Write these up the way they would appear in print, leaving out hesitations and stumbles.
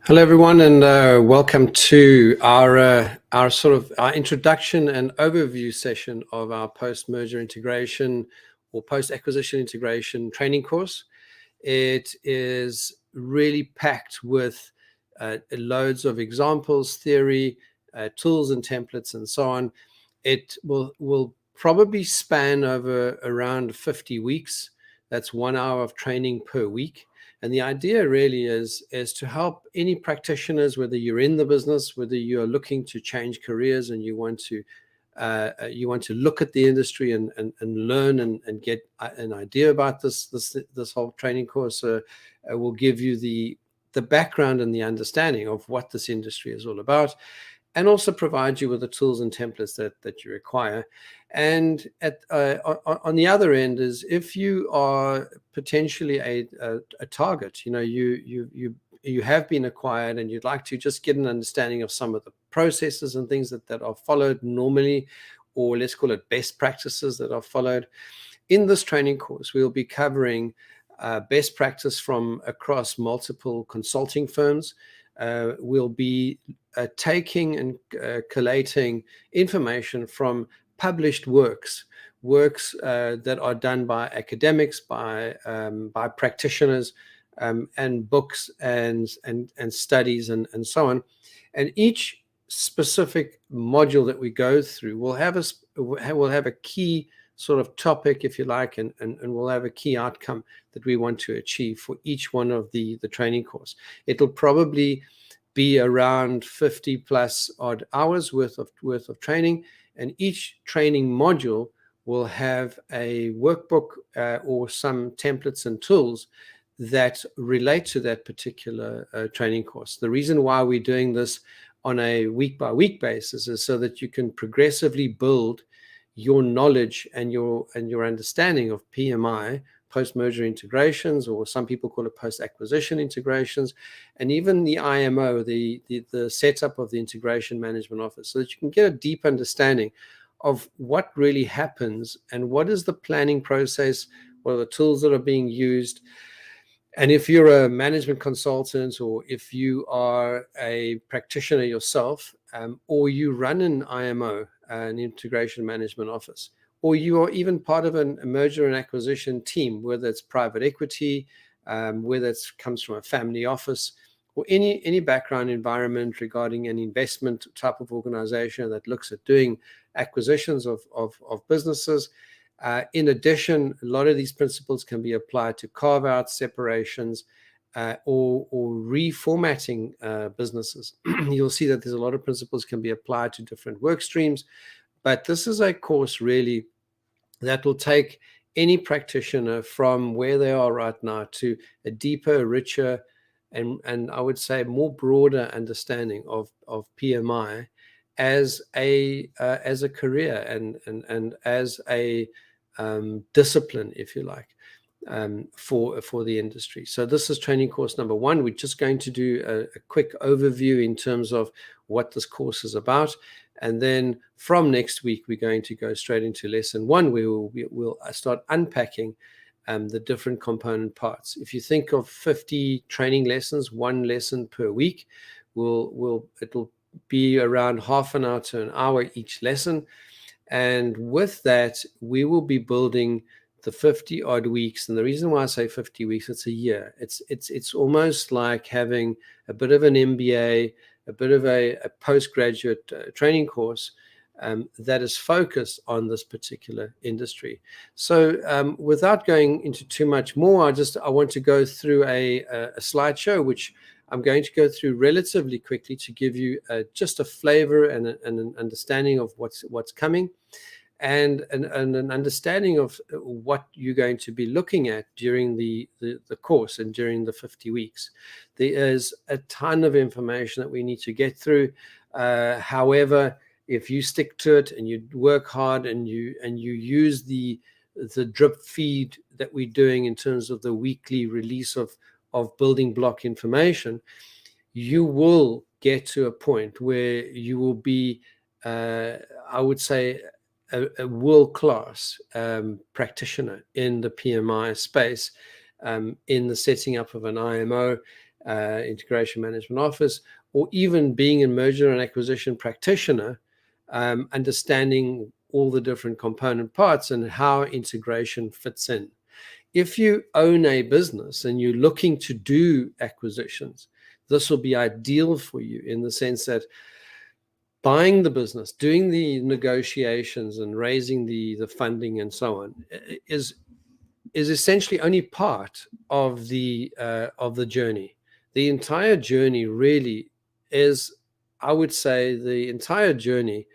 Hello, everyone, and welcome to our introduction and overview session of our post-merger integration or post-acquisition integration training course. It is really packed with loads of examples, theory, tools and templates, and so on. It will probably span over around 50 weeks. That's 1 hour of training per week. And the idea really is to help any practitioners, whether you're in the business, whether you're looking to change careers and you want to look at the industry and learn and get an idea about this whole training course. Will give you the background and the understanding of what this industry is all about, and also provide you with the tools and templates that you require. And on the other end is, if you are potentially a target, you have been acquired and you'd like to just get an understanding of some of the processes and things that are followed normally, or let's call it best practices that are followed. In this training course, we'll be covering best practice from across multiple consulting firms. We'll be taking and collating information from published works that are done by academics, by practitioners, and books and studies and so on. And each specific module that we go through will have a key sort of topic, if you like, and we'll have a key outcome that we want to achieve for each one of the training course. It'll probably be around 50 plus odd hours worth of training, and each training module will have a workbook or some templates and tools that relate to that particular training course. The reason why we're doing this on a week-by-week basis is so that you can progressively build your knowledge and your understanding of PMI, post-merger integrations, or some people call it post-acquisition integrations, and even the IMO, the setup of the Integration Management Office, so that you can get a deep understanding of what really happens and what is the planning process, what are the tools that are being used. And if you're a management consultant, or if you are a practitioner yourself, or you run an IMO, an Integration Management Office, or you are even part of a merger and acquisition team, whether it's private equity, whether it comes from a family office, or any background environment regarding an investment type of organization that looks at doing acquisitions of businesses. In addition, a lot of these principles can be applied to carve-outs, separations, or reformatting businesses. You'll see that there's a lot of principles can be applied to different work streams, but this is a course really that will take any practitioner from where they are right now to a deeper, richer, and I would say more broader understanding of PMI as a career and as a discipline, if you like, for the industry. So this is training course number 1. We're just going to do a quick overview in terms of what this course is about. And then from next week, we're going to go straight into lesson 1, where we'll start unpacking the different component parts. If you think of 50 training lessons, 1 lesson per week, it'll be around half an hour to an hour each lesson. And with that, we will be building the 50 odd weeks. And the reason why I say 50 weeks, it's a year. It's almost like having a bit of an MBA, a bit of a postgraduate training course that is focused on this particular industry. So without going into too much more, I want to go through a slideshow, which I'm going to go through relatively quickly to give you just a flavor and an understanding of what's coming, and an understanding of what you're going to be looking at during the course and during the 50 weeks. There is a ton of information that we need to get through. However, if you stick to it and you work hard and you use the drip feed that we're doing in terms of the weekly release of building block information, you will get to a point where you will be, I would say, a world-class practitioner in the PMI space, in the setting up of an IMO, integration management office, or even being a merger and acquisition practitioner, understanding all the different component parts and how integration fits in. If you own a business and you're looking to do acquisitions, this will be ideal for you in the sense that buying the business, doing the negotiations and raising the funding and so on is essentially only part of the journey. The entire journey really is, I would say, the entire journey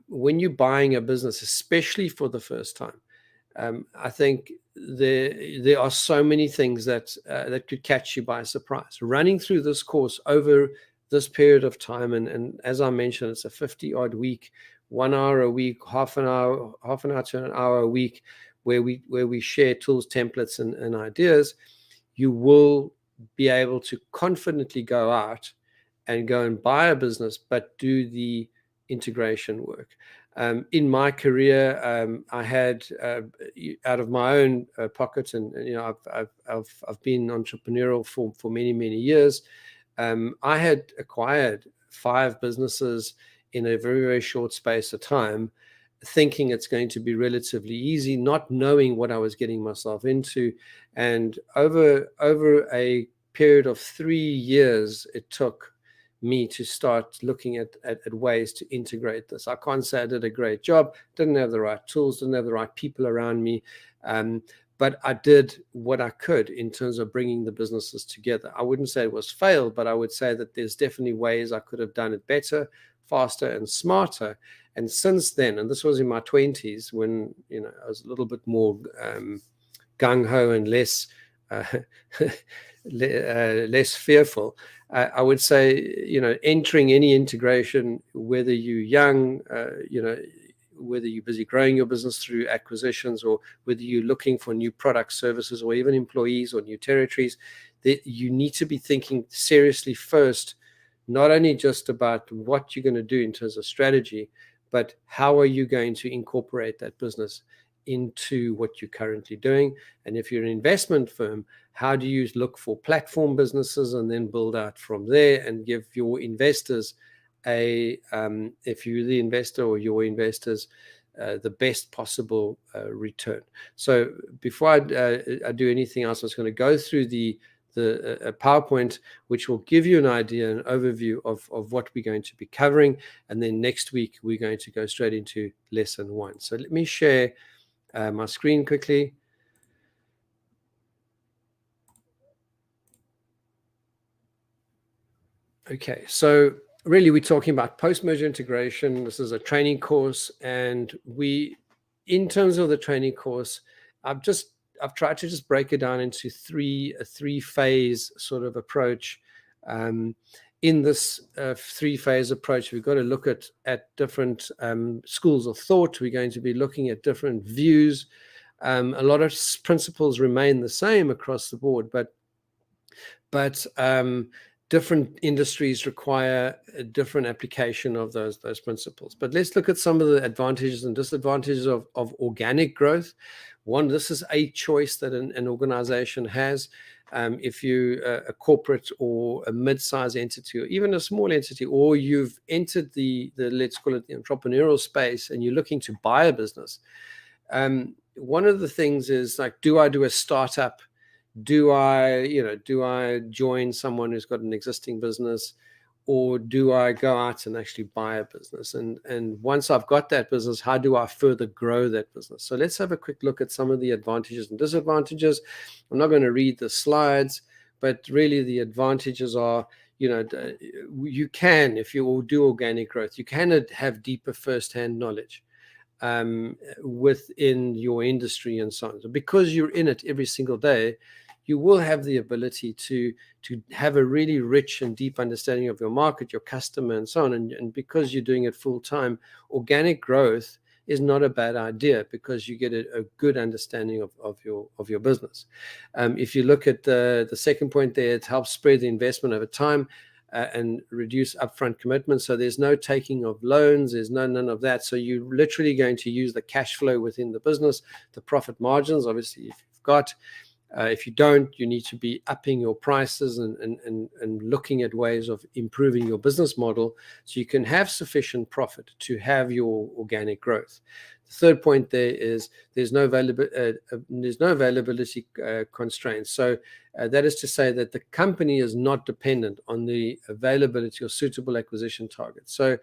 when you're buying a business, especially for the first time. I think there are so many things that could catch you by surprise. Running through this course over this period of time, and as I mentioned, it's a 50-odd week, 1 hour a week, half an hour to an hour a week, where we share tools, templates, and ideas. You will be able to confidently go out and go and buy a business, but do the integration work. In my career, I had out of my own pocket, and I've been entrepreneurial for many years. I had acquired 5 businesses in a very short space of time, thinking it's going to be relatively easy, not knowing what I was getting myself into. And over a period of 3 years, it took me to start looking at ways to integrate this. I can't say I did a great job, didn't have the right tools, didn't have the right people around me, but I did what I could in terms of bringing the businesses together. I wouldn't say it was failed, but I would say that there's definitely ways I could have done it better, faster, and smarter. And since then, and this was in my 20s, when I was a little bit more gung-ho and less less fearful, I would say, entering any integration, whether you're young, whether you're busy growing your business through acquisitions, or whether you're looking for new products, services, or even employees or new territories, that you need to be thinking seriously first, not only just about what you're going to do in terms of strategy, but how are you going to incorporate that business into what you're currently doing. And if you're an investment firm, how do you look for platform businesses and then build out from there and give your investors if you're the investor or your investors, the best possible return. So before I do anything else, I'm just going to go through the PowerPoint, which will give you an idea, an overview of what we're going to be covering. And then next week, we're going to go straight into lesson 1. So let me share my screen quickly. Okay, so really we're talking about post-merger integration. This is a training course, and in terms of the training course, I've tried to just break it down into a three-phase sort of approach. In this 3-phase approach, we've got to look at different schools of thought. We're going to be looking at different views. A lot of principles remain the same across the board, but different industries require a different application of those principles. But let's look at some of the advantages and disadvantages of organic growth. One, this is a choice that an organization has. If you're a corporate or a mid-sized entity, or even a small entity, or you've entered the let's call it the entrepreneurial space, and you're looking to buy a business, one of the things is like, do I do a startup? Do I join someone who's got an existing business, or do I go out and actually buy a business? And once I've got that business, how do I further grow that business? So let's have a quick look at some of the advantages and disadvantages. I'm not going to read the slides, but really the advantages are, you can, if you do organic growth, you can have deeper first-hand knowledge within your industry and so on. So because you're in it every single day, you will have the ability to have a really rich and deep understanding of your market, your customer, and so on. And because you're doing it full time, organic growth is not a bad idea, because you get a good understanding of your business. If you look at the second point there, it helps spread the investment over time and reduce upfront commitments. So there's no taking of loans, there's none of that. So you're literally going to use the cash flow within the business, the profit margins, obviously, if you've got. If you don't, you need to be upping your prices and looking at ways of improving your business model so you can have sufficient profit to have your organic growth. The third point there is there's no availability constraints. So that is to say that the company is not dependent on the availability or suitable acquisition targets. So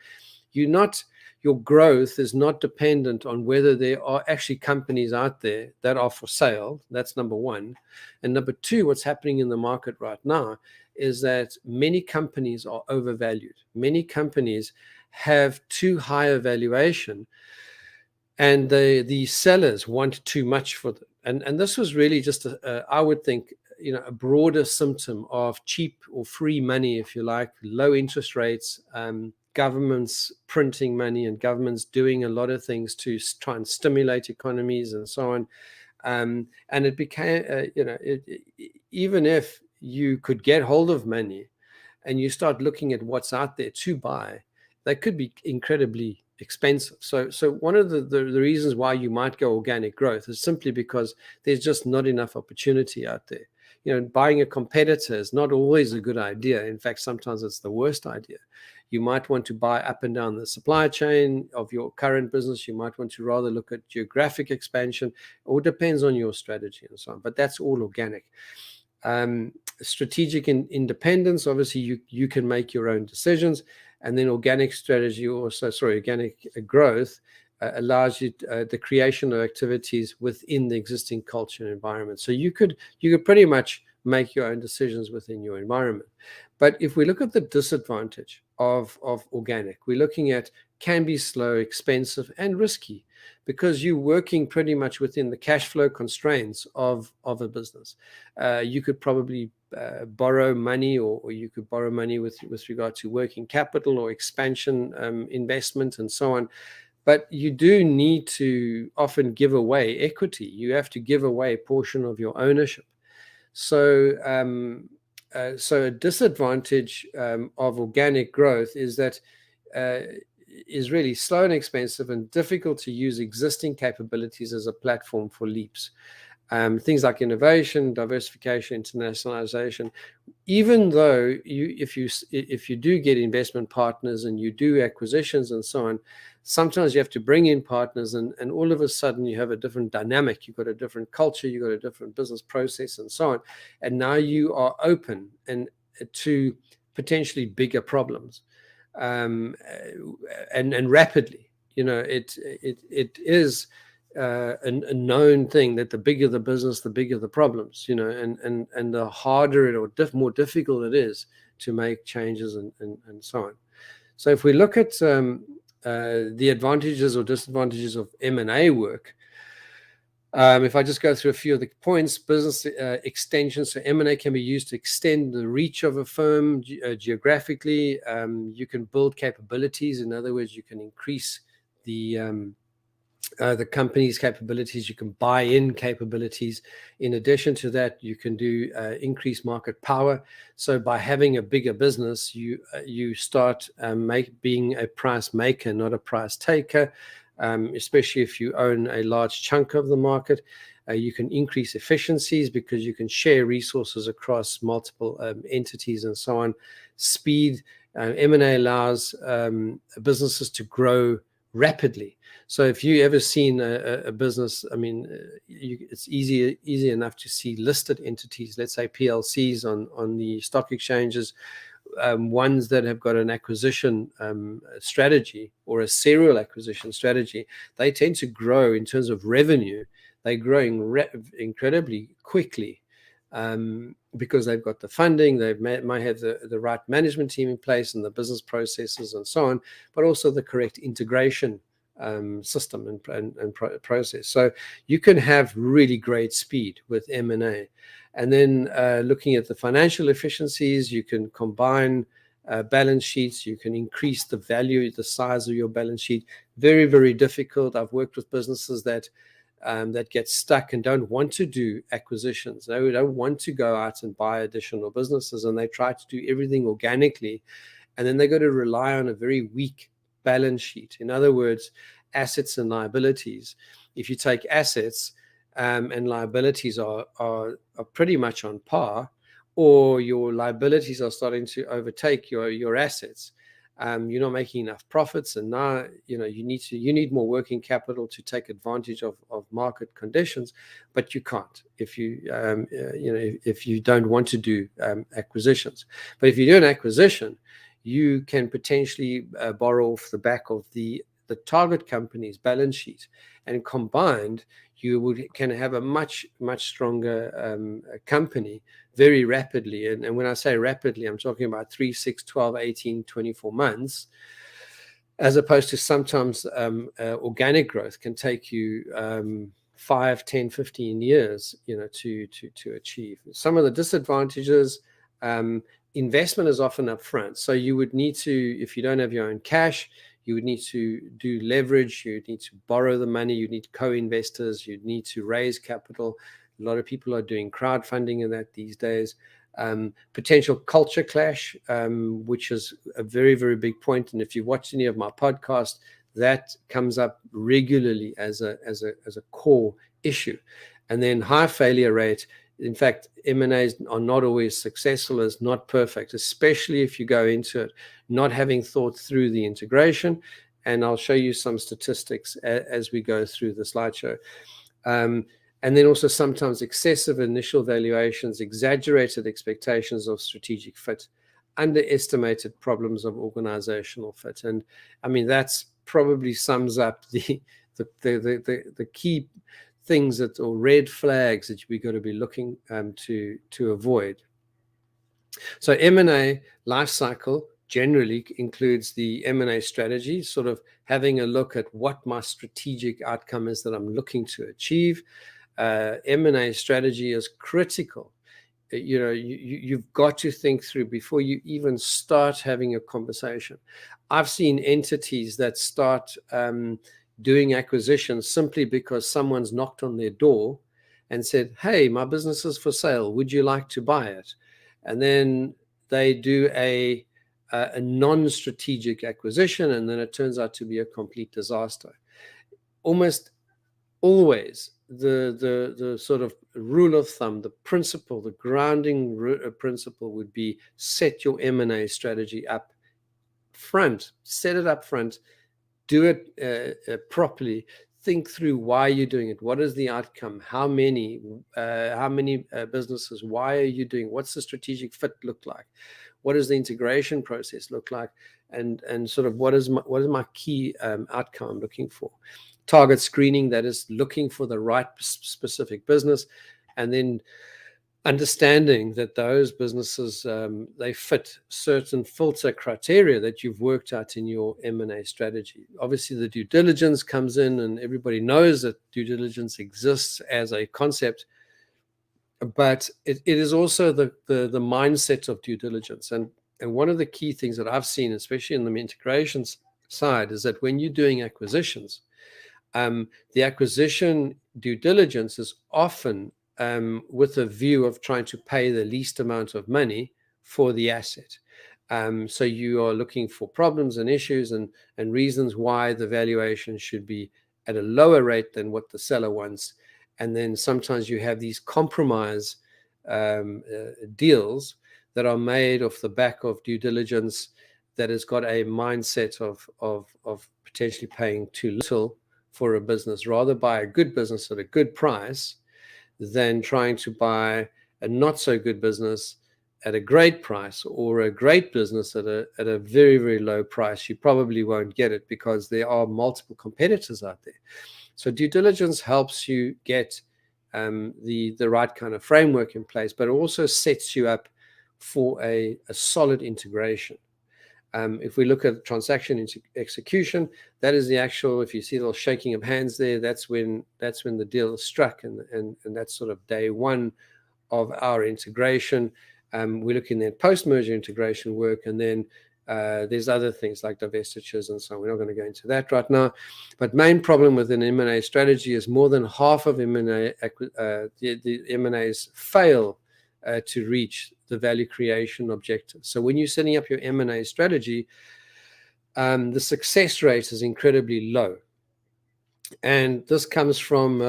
your growth is not dependent on whether there are actually companies out there that are for sale. That's number one. And number two, what's happening in the market right now is that many companies are overvalued. Many companies have too high a valuation, and the sellers want too much for them. And this was really just I would think, a broader symptom of cheap or free money, if you like, low interest rates, governments printing money and governments doing a lot of things to try and stimulate economies and so on. And it became, even if you could get hold of money and you start looking at what's out there to buy, they could be incredibly expensive. So one of the reasons why you might go organic growth is simply because there's just not enough opportunity out there. Buying a competitor is not always a good idea. In fact, sometimes it's the worst idea. You might want to buy up and down the supply chain of your current business. You might want to rather look at geographic expansion, or depends on your strategy and so on. But that's all organic. Strategic independence, obviously you can make your own decisions. And then organic growth allows you the creation of activities within the existing culture and environment. So you could pretty much make your own decisions within your environment. But if we look at the disadvantage of organic, we're looking at can be slow, expensive, and risky, because you're working pretty much within the cash flow constraints of a business. You could probably borrow money, or you could borrow money with regard to working capital or expansion investment and so on. But you do need to often give away equity. You have to give away a portion of your ownership. So a disadvantage of organic growth is that is really slow and expensive and difficult to use existing capabilities as a platform for leaps. Things like innovation, diversification, internationalization. Even though if you do get investment partners and you do acquisitions and so on, sometimes you have to bring in partners, and all of a sudden you have a different dynamic. You've got a different culture, you've got a different business process and so on. And now you are open to potentially bigger problems, and rapidly. It is a known thing that the bigger the business, the bigger the problems, and the harder or more difficult it is to make changes and so on. So if we look at the advantages or disadvantages of M&A work, if I just go through a few of the points, business extension. So M&A can be used to extend the reach of a firm geographically. You can build capabilities. In other words, you can increase the company's capabilities. You can buy in capabilities. In addition to that, you can do increased market power. So by having a bigger business, you start being a price maker, not a price taker. Especially if you own a large chunk of the market. You can increase efficiencies because you can share resources across multiple entities and so on. Speed. M&A allows businesses to grow rapidly. So if you ever seen a business, it's easy enough to see listed entities, let's say PLCs on the stock exchanges, ones that have got an acquisition strategy or a serial acquisition strategy. They tend to grow in terms of revenue. They're growing incredibly quickly because they've got the funding, they might have the right management team in place and the business processes and so on, but also the correct integration system and process. So you can have really great speed with M&A. And then looking at the financial efficiencies, you can combine balance sheets, you can increase the value, the size of your balance sheet. Very, very difficult. I've worked with businesses that get stuck and don't want to do acquisitions. They don't want to go out and buy additional businesses, and they try to do everything organically. And then they got to rely on a very weak balance sheet. In other words, assets and liabilities. If you take assets, and liabilities are pretty much on par, or your liabilities are starting to overtake your assets, you're not making enough profits, and now you need more working capital to take advantage of market conditions, but you can't if if you don't want to do acquisitions. But if you do an acquisition, you can potentially borrow off the back of the target company's balance sheet, and combined you can have a much stronger company very rapidly. And when I say rapidly, I'm talking about 3, 6, 12, 18, 24 months, as opposed to sometimes organic growth can take you 5, 10, 15 years, to achieve. Some of the disadvantages, investment is often upfront. So you would need to, if you don't have your own cash, you would need to do leverage, you need to borrow the money, you need co-investors, you need to raise capital. A lot of people are doing crowdfunding in that these days. Potential culture clash, which is a very, very big point. And if you watch any of my podcasts, that comes up regularly as a core issue. And then high failure rate. In fact, M&As are not always successful, is not perfect, especially if you go into it not having thought through the integration. And I'll show you some statistics as we go through the slideshow. And then also sometimes excessive initial valuations, exaggerated expectations of strategic fit, underestimated problems of organizational fit. And I mean, that's probably sums up the key things or red flags that we got to be looking to avoid. So M&A life cycle generally includes the M&A strategy, sort of having a look at what my strategic outcome is that I'm looking to achieve. M&A strategy is critical. You've got to think through before you even start having a conversation. I've seen entities that start doing acquisitions simply because someone's knocked on their door and said, "Hey, my business is for sale. Would you like to buy it?" And then they do a non-strategic acquisition, and then it turns out to be a complete disaster. Almost always, the sort of rule of thumb, the principle, the grounding principle would be set your M&A strategy up front, set it up front, do it properly, think through why you're doing it, what is the outcome, how many businesses, why are you doing, what's the strategic fit look like, what does the integration process look like, and sort of what is my key outcome I'm looking for. Target screening, that is looking for the right specific business, and then understanding that those businesses, they fit certain filter criteria that you've worked out in your M&A strategy. Obviously, the due diligence comes in, and everybody knows that due diligence exists as a concept, but it is also the mindset of due diligence. And one of the key things that I've seen, especially in the integrations side, is that when you're doing acquisitions, the acquisition due diligence is often with a view of trying to pay the least amount of money for the asset. So you are looking for problems and issues and reasons why the valuation should be at a lower rate than what the seller wants. And then sometimes you have these compromise deals that are made off the back of due diligence that has got a mindset of potentially paying too little for a business, rather buy a good business at a good price than trying to buy a not so good business at a great price, or a great business at a very, very low price. You probably won't get it because there are multiple competitors out there. So due diligence helps you get the right kind of framework in place, but it also sets you up for a solid integration. If we look at transaction execution, that is the actual, if you see the little shaking of hands there, that's when the deal is struck, and that's sort of day one of our integration. We're looking at post-merger integration work, and then there's other things like divestitures and so on. We're not going to go into that right now. But main problem with an M&A strategy is more than half of the M&As fail to reach the value creation objective. So when you're setting up your M&A strategy, the success rate is incredibly low. And this comes from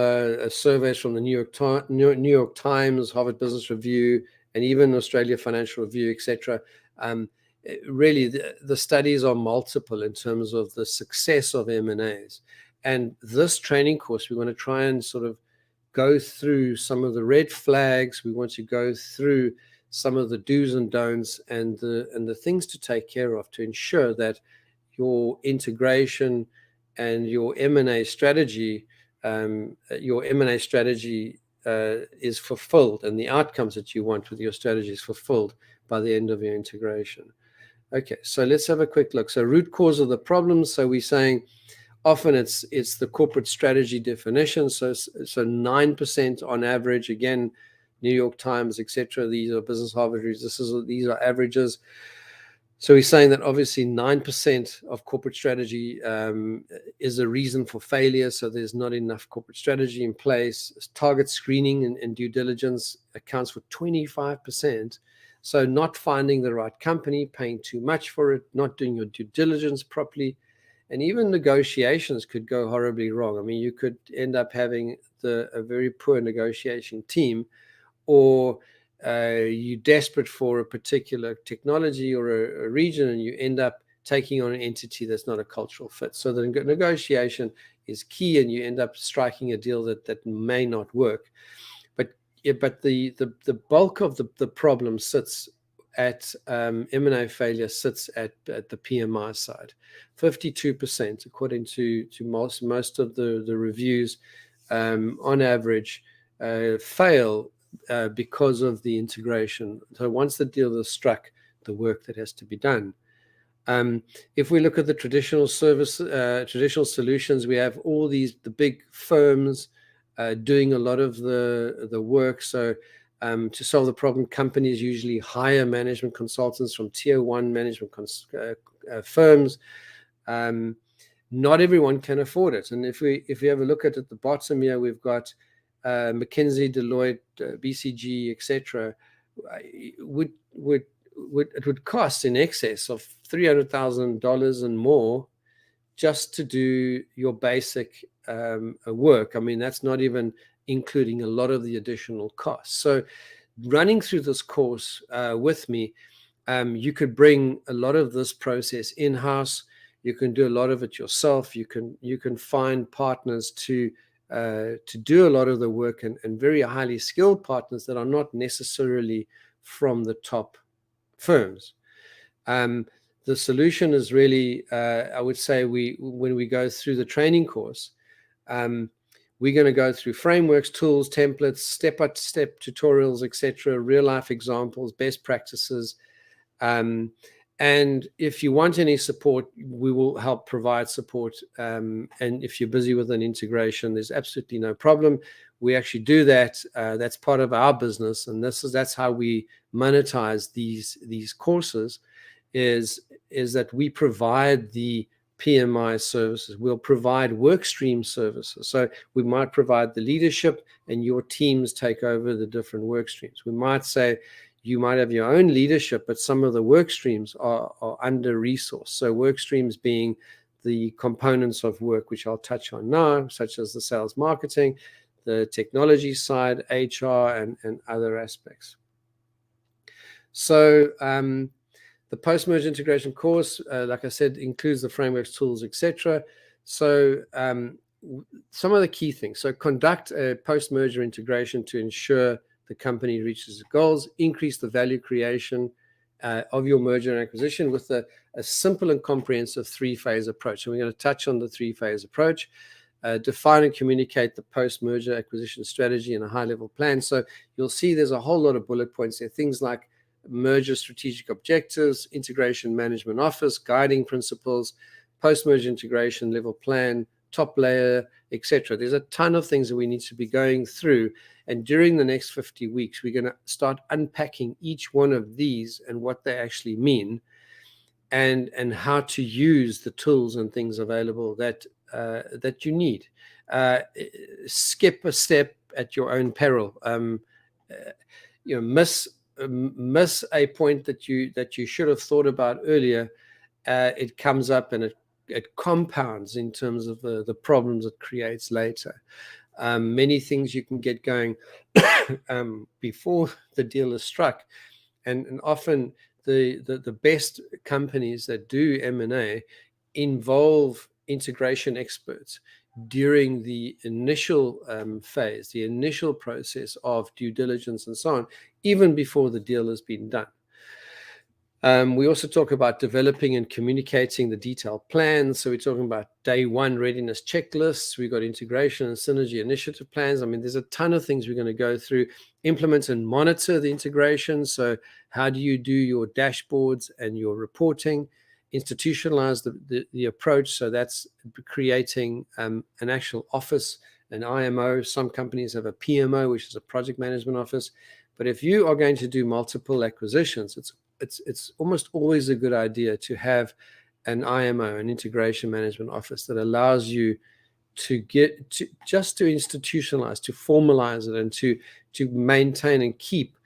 surveys from the New York Times, Harvard Business Review, and even Australia Financial Review, etc. Really, the studies are multiple in terms of the success of M&As. And this training course, we want to try and sort of go through some of the red flags. We want to go through some of the do's and don'ts and the things to take care of to ensure that your integration and your M&A strategy, is fulfilled, and the outcomes that you want with your strategy is fulfilled by the end of your integration. Okay, so let's have a quick look. So root cause of the problems. So we're saying often it's the corporate strategy definition. So 9% on average. Again, New York Times, etc. These are Business Harvard reviews. These are averages. So he's saying that obviously 9% of corporate strategy is a reason for failure. So there's not enough corporate strategy in place. Target screening and due diligence accounts for 25%. So not finding the right company, paying too much for it, not doing your due diligence properly, and even negotiations could go horribly wrong. I mean, you could end up having a very poor negotiation team, or you're desperate for a particular technology or a region, and you end up taking on an entity that's not a cultural fit. So the negotiation is key, and you end up striking a deal that may not work. But the bulk of the problem sits at M&A failure sits at the PMI side. 52%, according to most of the reviews, on average, fail because of the integration. So once the deal is struck, the work that has to be done. If we look at the traditional solutions, we have all the big firms doing a lot of the work. So to solve the problem, companies usually hire management consultants from tier one management firms. Not everyone can afford it. And if we have a look at the bottom here, we've got McKinsey, Deloitte, BCG, etc. It would cost in excess of $300,000 and more just to do your basic work. I mean, that's not even including a lot of the additional costs. So running through this course with me, you could bring a lot of this process in-house. You can do a lot of it yourself. You can find partners to do a lot of the work, and very highly skilled partners that are not necessarily from the top firms. The solution is really, I would say, when we go through the training course, we're going to go through frameworks, tools, templates, step-by-step tutorials, etc., real-life examples, best practices. And if you want any support, we will help provide support. And if you're busy with an integration, there's absolutely no problem. We actually do that. That's part of our business, and that's how we monetize these courses. Is that we provide the PMI services. We'll provide work stream services. So we might provide the leadership, and your teams take over the different work streams. We might say you might have your own leadership, but some of the work streams are under-resourced. So work streams being the components of work, which I'll touch on now, such as the sales marketing, the technology side, HR, and other aspects. So the post-merge integration course, like I said, includes the frameworks, tools, etc. So some of the key things. So conduct a post-merger integration to ensure the company reaches its goals. Increase the value creation of your merger and acquisition with a simple and comprehensive three-phase approach. So we're going to touch on the three-phase approach. Define and communicate the post-merger acquisition strategy and a high-level plan. So you'll see there's a whole lot of bullet points there. Things like merger strategic objectives, integration management office, guiding principles, post-merger integration level plan, top layer, etc. There's a ton of things that we need to be going through. And during the next 50 weeks, we're going to start unpacking each one of these and what they actually mean, and how to use the tools and things available that you need. Skip a step at your own peril. Miss a point that you should have thought about earlier. It comes up and it compounds in terms of the problems it creates later. Many things you can get going before the deal is struck, and often the best companies that do M&A involve integration experts during the initial phase, the initial process of due diligence and so on, even before the deal has been done. We also talk about developing and communicating the detailed plans. So we're talking about day one readiness checklists. We've got integration and synergy initiative plans. I mean, there's a ton of things we're going to go through. Implement and monitor the integration. So how do you do your dashboards and your reporting? Institutionalize the approach. So that's creating an actual office, an IMO. Some companies have a PMO, which is a project management office. But if you are going to do multiple acquisitions, it's almost always a good idea to have an IMO, an integration management office, that allows you to get to just to institutionalize, to formalize it, and to maintain and keep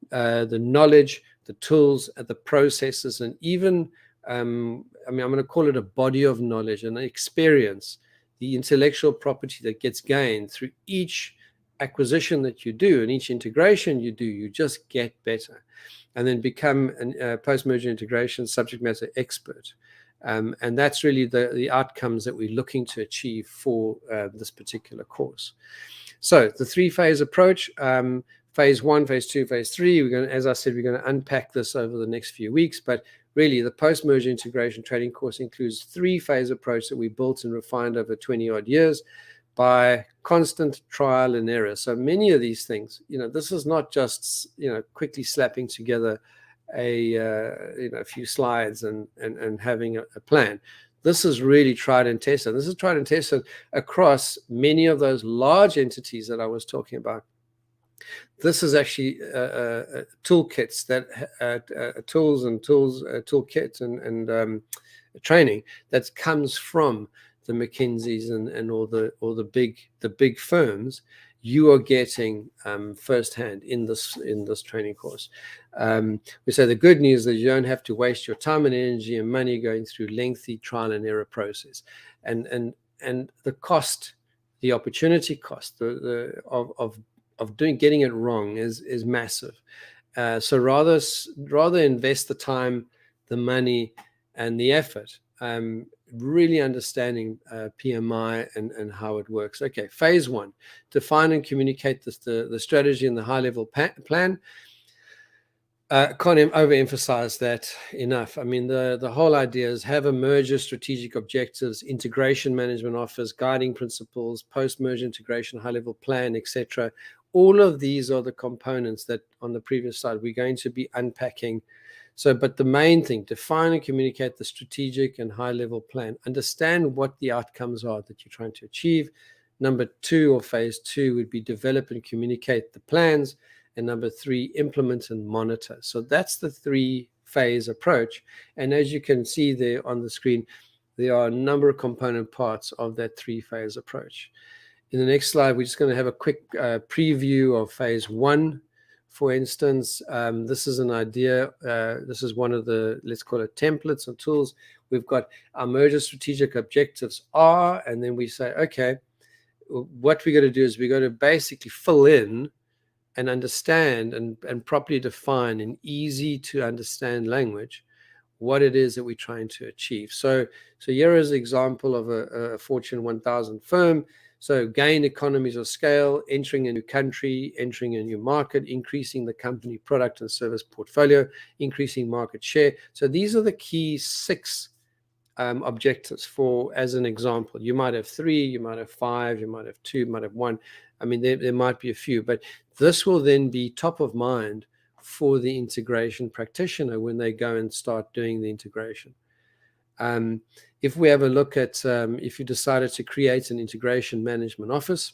the knowledge, the tools, the processes, and even I'm going to call it a body of knowledge and experience, the intellectual property that gets gained through each acquisition that you do and each integration you do. You just get better, and then become a post-merger integration subject matter expert. And that's really the outcomes that we're looking to achieve for this particular course. So the three-phase approach, phase one, phase two, phase three, as I said, we're going to unpack this over the next few weeks, but really the post-merger integration training course includes three-phase approach that we built and refined over 20-odd years by constant trial and error. So many of these things, this is not just, quickly slapping together a few slides and having a plan. This is really tried and tested. This is tried and tested across many of those large entities that I was talking about. This is actually toolkits toolkit and training that comes from the McKinseys and all the big firms. You are getting firsthand in this training course. We say the good news is that you don't have to waste your time and energy and money going through lengthy trial and error process, and the cost, the opportunity cost of getting it wrong is massive. So rather invest the time, the money, and the effort. Really understanding PMI and how it works. Okay, phase one, define and communicate the strategy and the high-level plan. Can't overemphasize that enough. I mean, the whole idea is have a merger strategic objectives, integration management office, guiding principles, post-merger integration, high-level plan, etc. All of these are the components that on the previous slide we're going to be unpacking. So, but the main thing, define and communicate the strategic and high-level plan. Understand what the outcomes are that you're trying to achieve. Number two, or phase two, would be develop and communicate the plans. And number three, implement and monitor. So that's the three-phase approach. And as you can see there on the screen, there are a number of component parts of that three-phase approach. In the next slide, we're just going to have a quick preview of phase one. For instance, this is an idea. This is one of the, let's call it templates or tools. We've got our merger strategic objectives are, and then we say, okay, what we're going to do is we're going to basically fill in and understand and properly define in easy to understand language what it is that we're trying to achieve. So here is an example of a Fortune 1000 firm. So gain economies of scale, entering a new country, entering a new market, increasing the company product and service portfolio, increasing market share. So these are the key six objectives for, as an example. You might have three, you might have five, you might have two, you might have one. I mean, there might be a few, but this will then be top of mind for the integration practitioner when they go and start doing the integration. If we have a look at, if you decided to create an integration management office,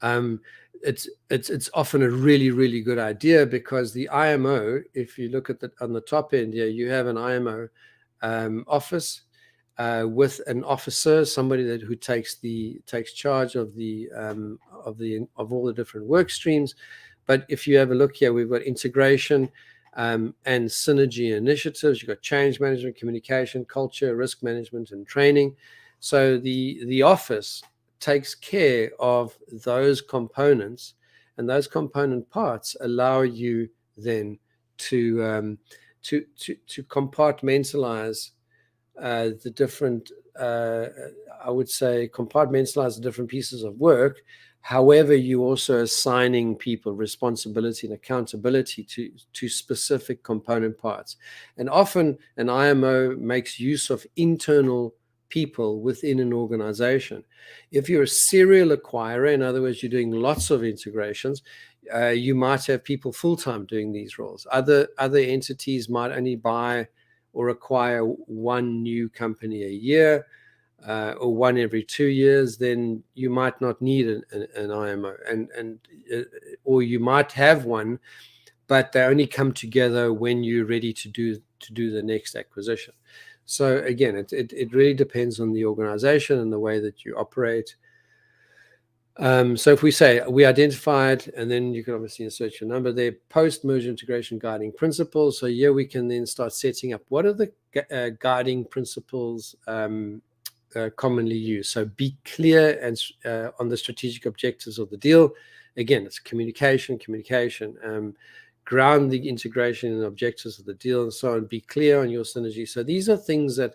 it's often a really, really good idea, because the IMO, if you look at on the top end here, you have an IMO office with an officer, somebody who takes charge of all the different work streams. But if you have a look here, we've got integration. and synergy initiatives. You've got change management, communication, culture, risk management, and training. So the office takes care of those components, and those component parts allow you then to compartmentalize the different, I would say, compartmentalize the different pieces of work. However, you also assigning people responsibility and accountability to specific component parts. And often an IMO makes use of internal people within an organization. If you're a serial acquirer, in other words, you're doing lots of integrations, you might have people full-time doing these roles. Other entities might only buy or acquire one new company a year, or one every 2 years. Then you might not need an IMO, or you might have one, but they only come together when you're ready to do the next acquisition. So again, it really depends on the organization and the way that you operate. So if we say we identified, and then you can obviously insert your number there, post-merger integration guiding principles. So here we can then start setting up what are the guiding principles commonly used. So be clear and on the strategic objectives of the deal. Again, it's communication, ground the integration and objectives of the deal, and so on. Be clear on your synergy. So these are things that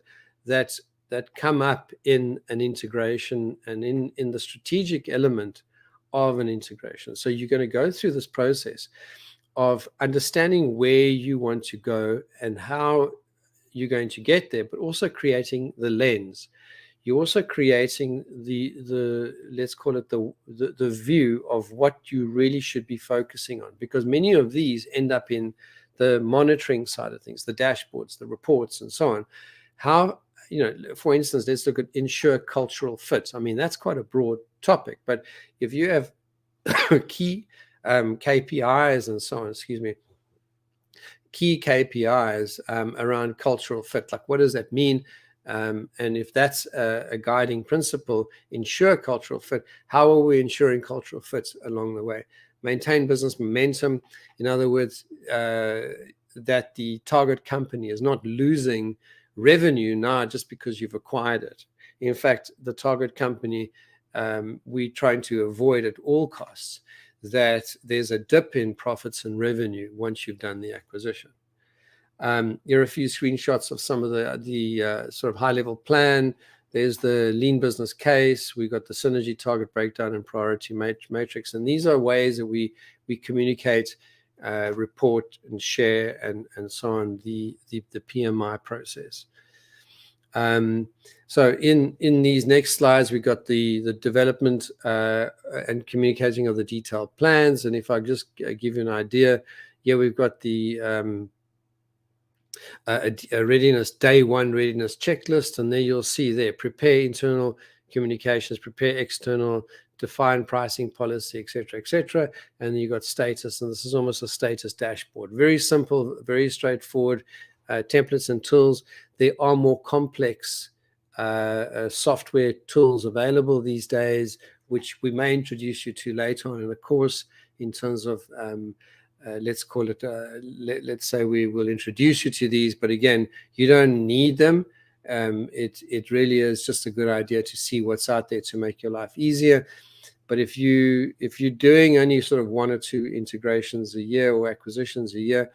come up in an integration and in the strategic element of an integration. So you're going to go through this process of understanding where you want to go and how you're going to get there, but also creating the lens. You're also creating the let's call it the view of what you really should be focusing on, because many of these end up in the monitoring side of things, the dashboards, the reports, and so on. How, for instance, let's look at ensure cultural fit. I mean, that's quite a broad topic, but if you have key KPIs and so on, key KPIs around cultural fit, like what does that mean? And if that's a guiding principle, ensure cultural fit. How are we ensuring cultural fit along the way? Maintain business momentum. In other words, that the target company is not losing revenue now just because you've acquired it. In fact, the target company, we're trying to avoid at all costs that there's a dip in profits and revenue once you've done the acquisition. Here are a few screenshots of some of the sort of high-level plan. There's the lean business case. We've got the synergy target breakdown and priority matrix. And these are ways that we communicate, report, and share, and so on, the PMI process. So in these next slides, we've got the development and communicating of the detailed plans. And if I just give you an idea, here we've got the a readiness, day one readiness checklist, and there you'll see there, prepare internal communications, prepare external, define pricing policy, etc. And then you've got status, and this is almost a status dashboard. Very simple, very straightforward. Templates and tools. There are more complex software tools available these days, which we may introduce you to later on in the course, in terms of let's call it, let's say we will introduce you to these, but again, you don't need them. It really is just a good idea to see what's out there to make your life easier. But if you're doing only sort of 1 or 2 integrations a year or acquisitions a year,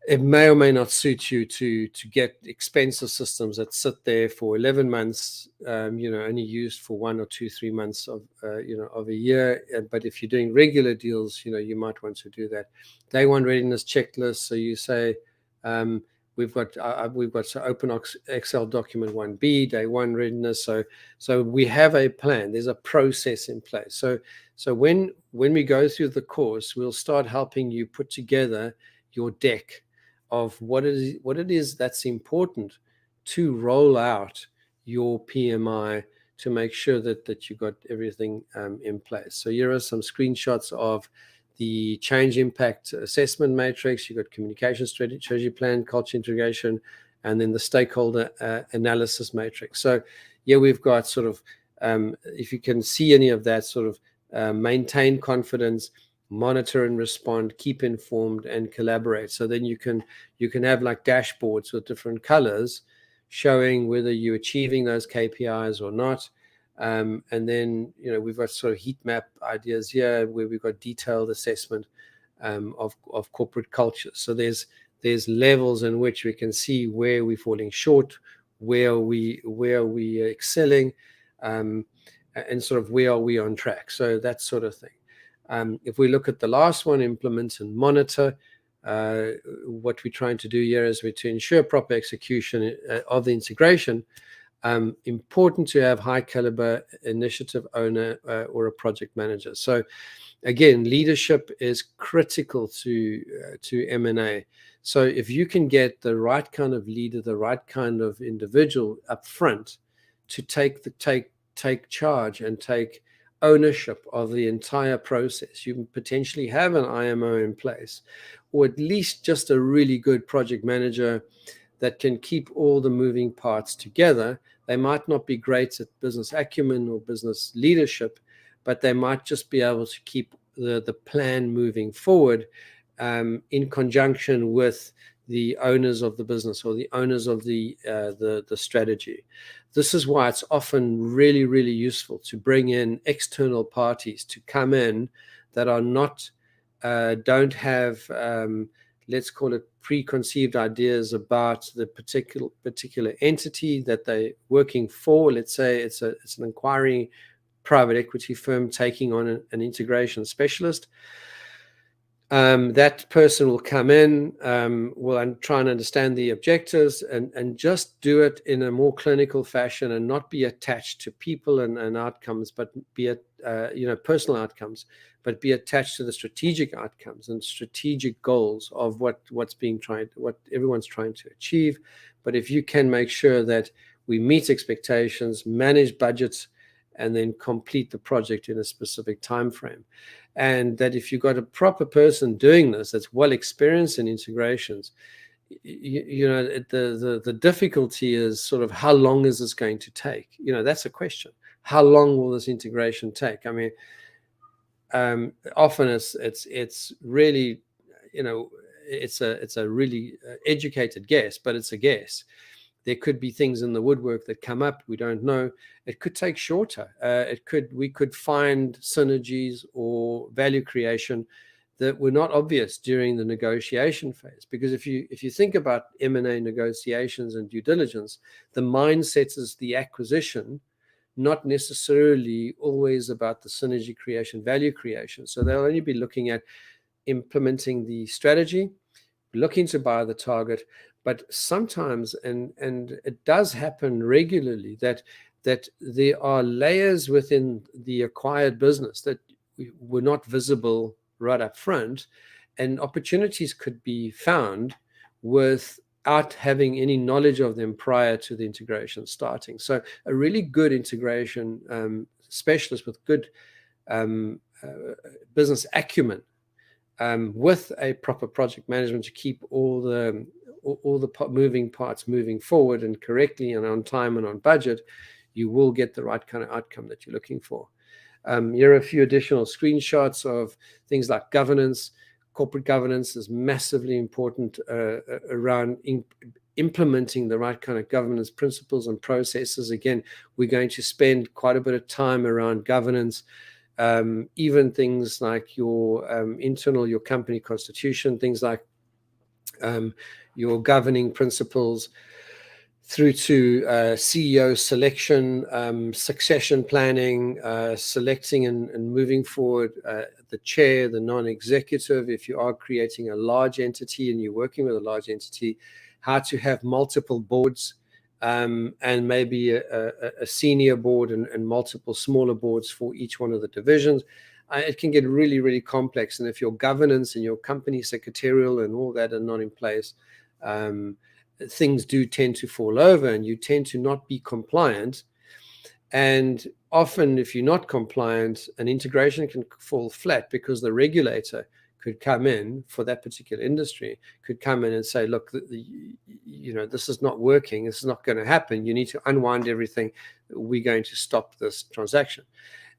it may or may not suit you to get expensive systems that sit there for 11 months, only used for 1 or 2, 3 months of a year. But if you're doing regular deals, you might want to do that. Day one readiness checklist. So you say, we've got open Excel document 1B, day one readiness. So we have a plan. There's a process in place. So when we go through the course, we'll start helping you put together your deck of what it is that's important to roll out your PMI, to make sure that you got everything in place. So here are some screenshots of the change impact assessment matrix. You've got communication strategy plan, culture integration, and then the stakeholder analysis matrix. So here we've got sort of, if you can see any of that, sort of maintain confidence, monitor and respond, keep informed, and collaborate. So then you can have like dashboards with different colors showing whether you're achieving those KPIs or not. And then, we've got sort of heat map ideas here where we've got detailed assessment of corporate culture. So there's levels in which we can see where we're falling short, where are we excelling, and sort of where are we on track. So that sort of thing. If we look at the last one, implement and monitor, what we're trying to do here is to ensure proper execution of the integration. Important to have high caliber initiative owner or a project manager. So again, leadership is critical to M&A. So if you can get the right kind of leader, the right kind of individual up front to take charge and take ownership of the entire process, you can potentially have an IMO in place, or at least just a really good project manager that can keep all the moving parts together. They might not be great at business acumen or business leadership, but they might just be able to keep the plan moving forward in conjunction with the owners of the business or the owners of the strategy. This is why it's often really, really useful to bring in external parties to come in that are not, don't have, let's call it preconceived ideas about the particular entity that they're working for. Let's say it's an inquiry private equity firm taking on an integration specialist. That person will come in, will try and understand the objectives and just do it in a more clinical fashion and not be attached to people and outcomes, but be personal outcomes, but be attached to the strategic outcomes and strategic goals of what everyone's trying to achieve. But if you can make sure that we meet expectations, manage budgets, and then complete the project in a specific time frame. And that if you've got a proper person doing this that's well experienced in integrations, the difficulty is sort of how long is this going to take? That's a question. How long will this integration take? I mean, often it's really, it's a really educated guess, but it's a guess. There could be things in the woodwork that come up. We don't know. It could take shorter. We could find synergies or value creation that were not obvious during the negotiation phase. Because if you think about M&A negotiations and due diligence, the mindset is the acquisition, not necessarily always about the synergy creation, value creation. So they'll only be looking at implementing the strategy, looking to buy the target. But sometimes, and it does happen regularly, that there are layers within the acquired business that were not visible right up front, and opportunities could be found without having any knowledge of them prior to the integration starting. So a really good integration specialist with good business acumen, with a proper project management to keep all the moving parts moving forward and correctly and on time and on budget, you will get the right kind of outcome that you're looking for. Here are a few additional screenshots of things like governance. Corporate governance is massively important around implementing the right kind of governance principles and processes. Again, we're going to spend quite a bit of time around governance. Even things like your your company constitution, things like your governing principles, through to CEO selection, succession planning, selecting and moving forward the chair, the non-executive, if you are creating a large entity and you're working with a large entity, how to have multiple boards, and maybe a senior board and multiple smaller boards for each one of the divisions. It can get really, really complex. And if your governance and your company secretarial and all that are not in place, things do tend to fall over and you tend to not be compliant. And often if you're not compliant, an integration can fall flat because the regulator could come in for that particular industry, could come in and say, look, this is not working. This is not going to happen. You need to unwind everything. We're going to stop this transaction.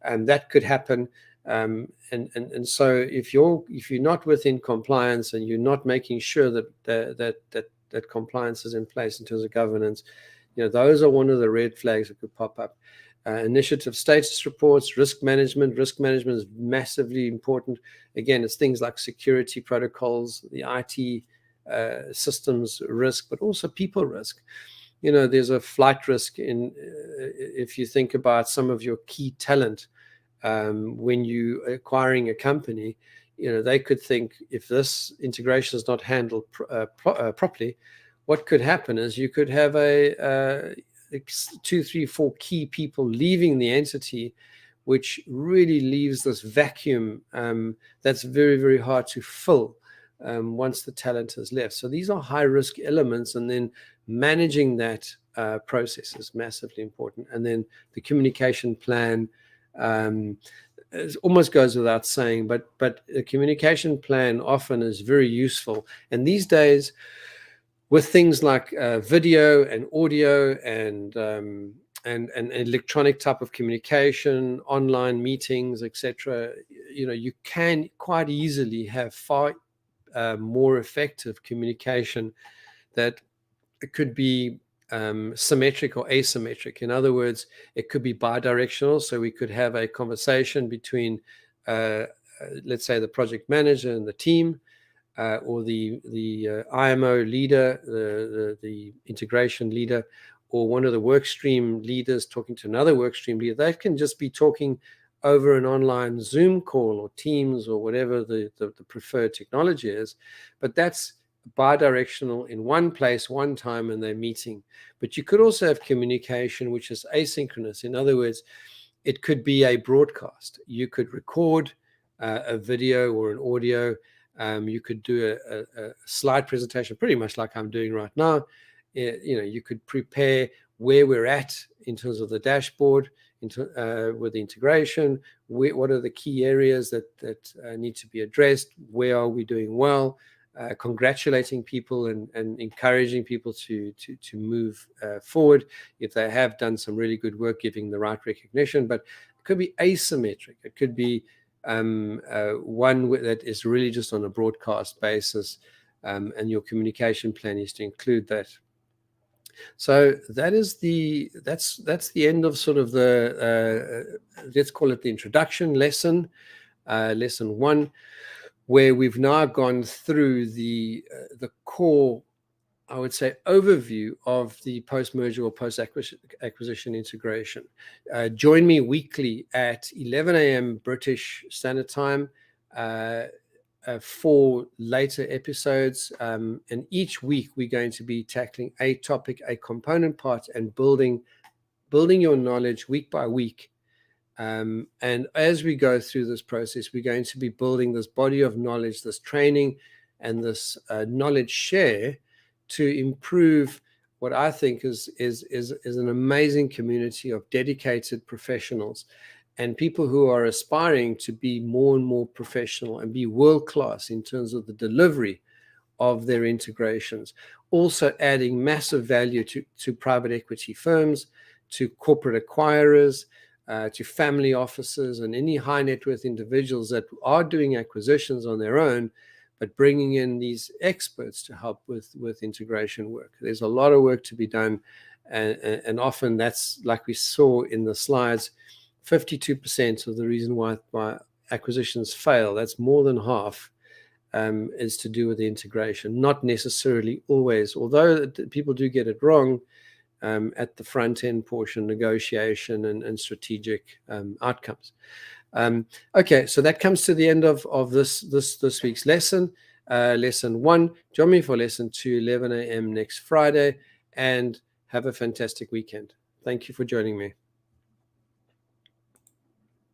And that could happen. And so if you're not within compliance and you're not making sure that compliance is in place in terms of governance, those are one of the red flags that could pop up. Initiative status reports, risk management. Risk management is massively important. Again, it's things like security protocols, the IT systems risk, but also people risk. There's a flight risk if you think about some of your key talent. When you acquiring a company, they could think if this integration is not handled properly, what could happen is you could have 2, 3, 4 key people leaving the entity, which really leaves this vacuum that's very, very hard to fill once the talent has left. So these are high risk elements, and then managing that process is massively important. And then the communication plan it almost goes without saying, but a communication plan often is very useful. And these days, with things like video and audio and electronic type of communication, online meetings, etc., you can quite easily have far more effective communication that it could be symmetric or asymmetric. In other words, it could be bidirectional. So we could have a conversation between, let's say, the project manager and the team, or the IMO leader, the integration leader, or one of the work stream leaders talking to another work stream leader. They can just be talking over an online Zoom call or Teams or whatever the preferred technology is. But that's bidirectional in one place, one time, and they're meeting. But you could also have communication which is asynchronous. In other words, it could be a broadcast. You could record a video or an audio. You could do a slide presentation, pretty much like I'm doing right now. You could prepare where we're at in terms of the dashboard, with the integration. What are the key areas that need to be addressed? Where are we doing well? Congratulating people and encouraging people to move forward if they have done some really good work, giving the right recognition. But it could be asymmetric. It could be one that is really just on a broadcast basis, and your communication plan is to include that. So that's the end of sort of the let's call it the introduction lesson, lesson 1, where we've now gone through the core, I would say, overview of the post-merger or post-acquisition integration. Join me weekly at 11 a.m. British Standard Time for later episodes. And each week we're going to be tackling a topic, a component part, and building your knowledge week by week. And as we go through this process, we're going to be building this body of knowledge, this training, and this knowledge share to improve what I think is an amazing community of dedicated professionals and people who are aspiring to be more and more professional and be world-class in terms of the delivery of their integrations, also adding massive value to private equity firms, to corporate acquirers, to family offices, and any high net worth individuals that are doing acquisitions on their own, but bringing in these experts to help with integration work. There's a lot of work to be done, and often that's, like we saw in the slides, 52% of the reason why acquisitions fail, that's more than half, is to do with the integration. Not necessarily always, although people do get it wrong at the front end portion, negotiation and strategic outcomes. Okay, so that comes to the end of this week's lesson, lesson 1. Join me for lesson 2, 11 a.m. next Friday, and have a fantastic weekend. Thank you for joining me.